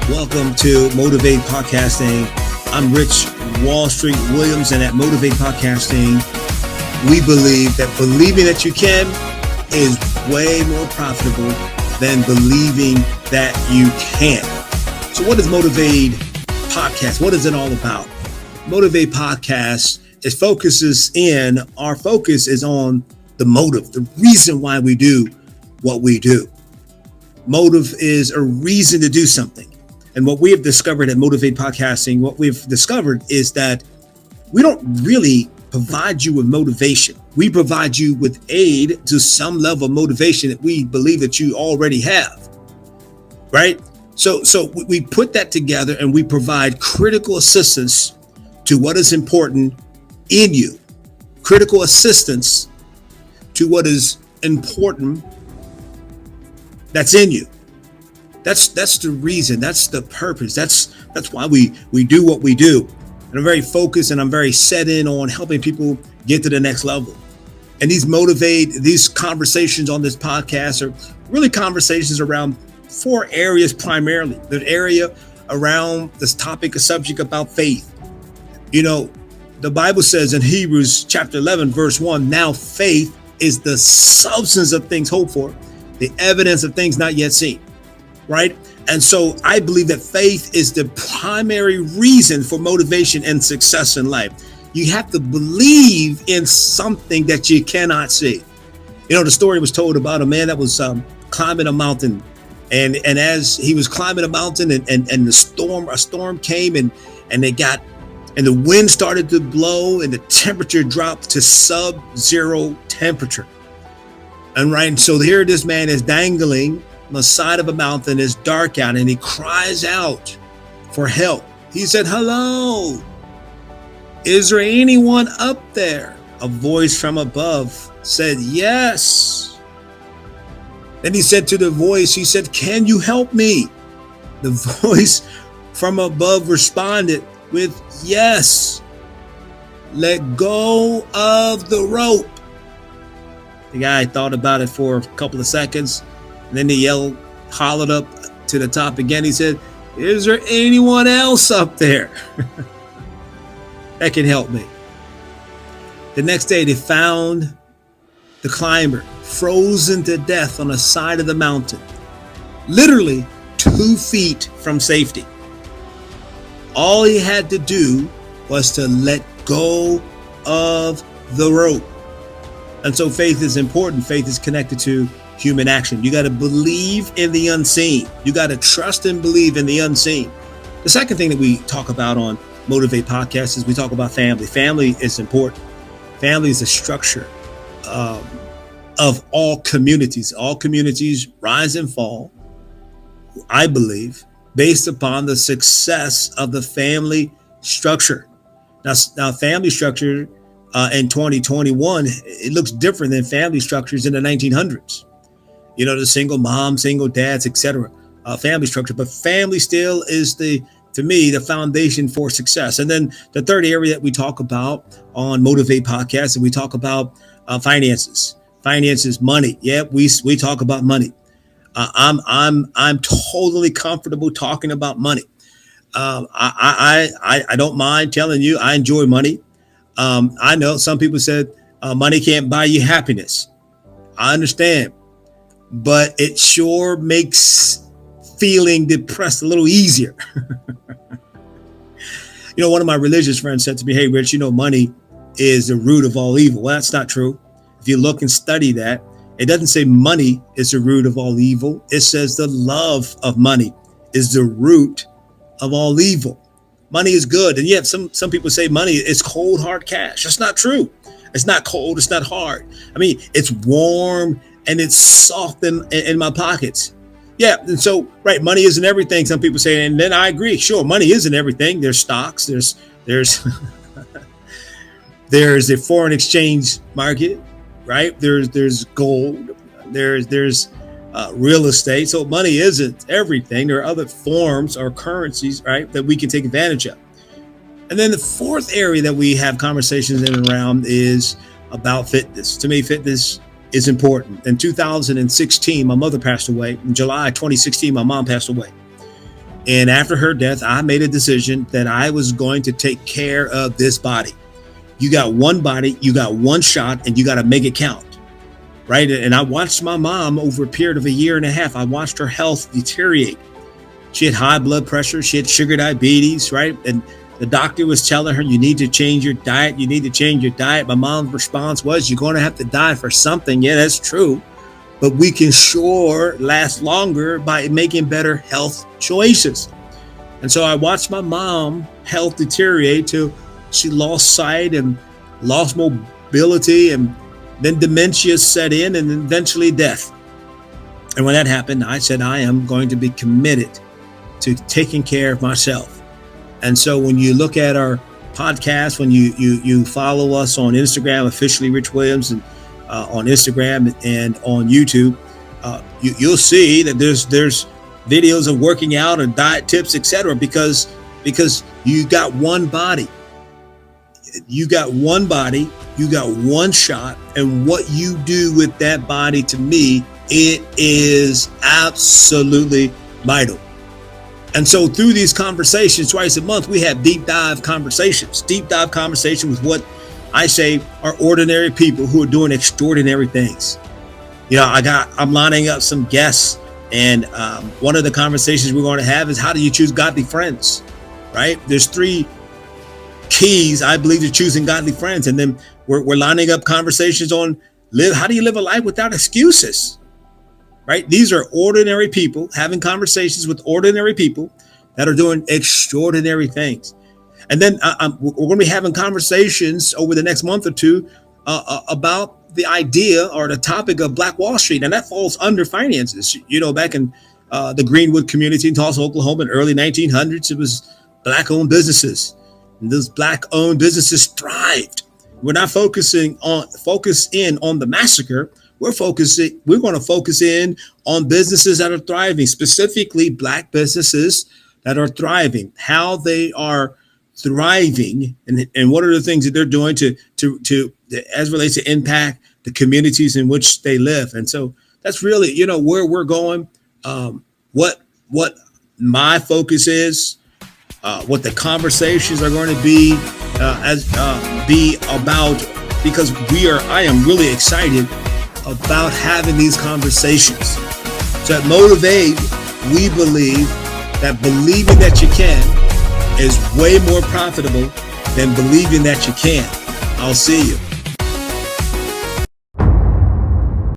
Welcome to Motivate Podcasting. I'm Rich Wall Street Williams, and at Motivate Podcasting, we believe that believing that you can is way more profitable than believing that you can't. So what is Motivate Podcast? What is it all about? Motivate Podcast our focus is on the motive, the reason why we do what we do. Motive is a reason to do something. And what we have discovered at Motivate Podcasting, what we've discovered is that we don't really provide you with motivation. We provide you with aid to some level of motivation that we believe that you already have, right? So we put that together and we provide critical assistance to what is important in you, critical assistance to what is important that's in you. That's the reason. That's the purpose. That's why we do what we do. And I'm very focused and I'm very set in on helping people get to the next level. And these conversations on this podcast are really conversations around four areas primarily. The area around this topic, a subject about faith. You know, the Bible says in Hebrews chapter 11, verse 1, now faith is the substance of things hoped for, the evidence of things not yet seen. Right? And so I believe that faith is the primary reason for motivation and success in life. You have to believe in something that you cannot see. You know, the story was told about a man that was climbing a mountain. And as he was climbing a mountain and a storm came and the wind started to blow and the temperature dropped to sub-zero temperature. And so here this man is dangling on the side of a mountain. It's dark out and he cries out for help. He said, "Hello, is there anyone up there?" A voice from above said, "Yes." Then he said to the voice, he said, "Can you help me?" The voice from above responded with, "Yes." Let go of the rope. The guy thought about it for a couple of seconds. And then he hollered up to the top again. He said, "Is there anyone else up there that can help me?" The next day they found the climber frozen to death on the side of the mountain, literally 2 feet from safety. All he had to do was to let go of the rope. And so faith is important. Faith is connected to human action. You got to believe in the unseen. You got to trust and believe in the unseen. The second thing that we talk about on Motivate Podcast is we talk about family. Family is important. Family is a structure of all communities. All communities rise and fall, I believe, based upon the success of the family structure. Now family structure in 2021, it looks different than family structures in the 1900s. You know, the single mom, single dads, etc. Family structure, but family still is to me, the foundation for success. And then the third area that we talk about on Motivate Podcast, and we talk about finances, money. Yeah, we talk about money. I'm totally comfortable talking about money. I don't mind telling you I enjoy money. I know some people said money can't buy you happiness. I understand. But it sure makes feeling depressed a little easier. You know, one of my religious friends said to me, "Hey, Rich, you know, money is the root of all evil." Well, that's not true. If you look and study that, it doesn't say money is the root of all evil. It says the love of money is the root of all evil. Money is good. And yet some people say money is cold, hard cash. That's not true. It's not cold. It's not hard. I mean, it's warm and it's soft in my pockets. Yeah. And so, right. Money isn't everything. Some people say, and then I agree. Sure. Money isn't everything. There's stocks. There's there's a foreign exchange market, right? There's gold. There's real estate. So money isn't everything. There are other forms or currencies, right, that we can take advantage of. And then the fourth area that we have conversations in and around is about fitness. To me, fitness is important. In 2016, my mother passed away. In July 2016, my mom passed away. And after her death, I made a decision that I was going to take care of this body. You got one body, you got one shot, and you got to make it count. Right. And I watched my mom over a period of a year and a half. I watched her health deteriorate. She had high blood pressure. She had sugar diabetes. Right. And the doctor was telling her, you need to change your diet. You need to change your diet. My mom's response was, you're going to have to die for something. Yeah, that's true. But we can sure last longer by making better health choices. And so I watched my mom health deteriorate till she lost sight and lost mobility, and then dementia set in, and eventually death. And when that happened, I said, I am going to be committed to taking care of myself. And so when you look at our podcast, when you follow us on Instagram, officially Rich Williams, and on Instagram and on YouTube, you'll see that there's videos of working out and diet tips, etc. Because you got one body. You got one body, you got one shot, and what you do with that body, to me, it is absolutely vital. And so through these conversations twice a month, we have deep dive conversations with what I say are ordinary people who are doing extraordinary things. You know, I'm lining up some guests, and one of the conversations we're going to have is, how do you choose godly friends, right? There's 3 keys, I believe, to choosing godly friends. And then we're lining up conversations on how do you live a life without excuses, right? These are ordinary people having conversations with ordinary people that are doing extraordinary things. And then we're going to be having conversations over the next month or two about the idea or the topic of Black Wall Street. And that falls under finances. You know, back in the Greenwood community in Tulsa, Oklahoma, in the early 1900s, it was Black-owned businesses. And those Black-owned businesses thrived. We're not focus in on the massacre. We're going to focus in on businesses that are thriving, specifically Black businesses that are thriving, how they are thriving, and what are the things that they're doing to as relates to impact the communities in which they live. And so that's really, you know, where we're going, what my focus is, what the conversations are going to be about, because I am really excited about having these conversations. So at Motivate, we believe that believing that you can is way more profitable than believing that you can't. I'll see you.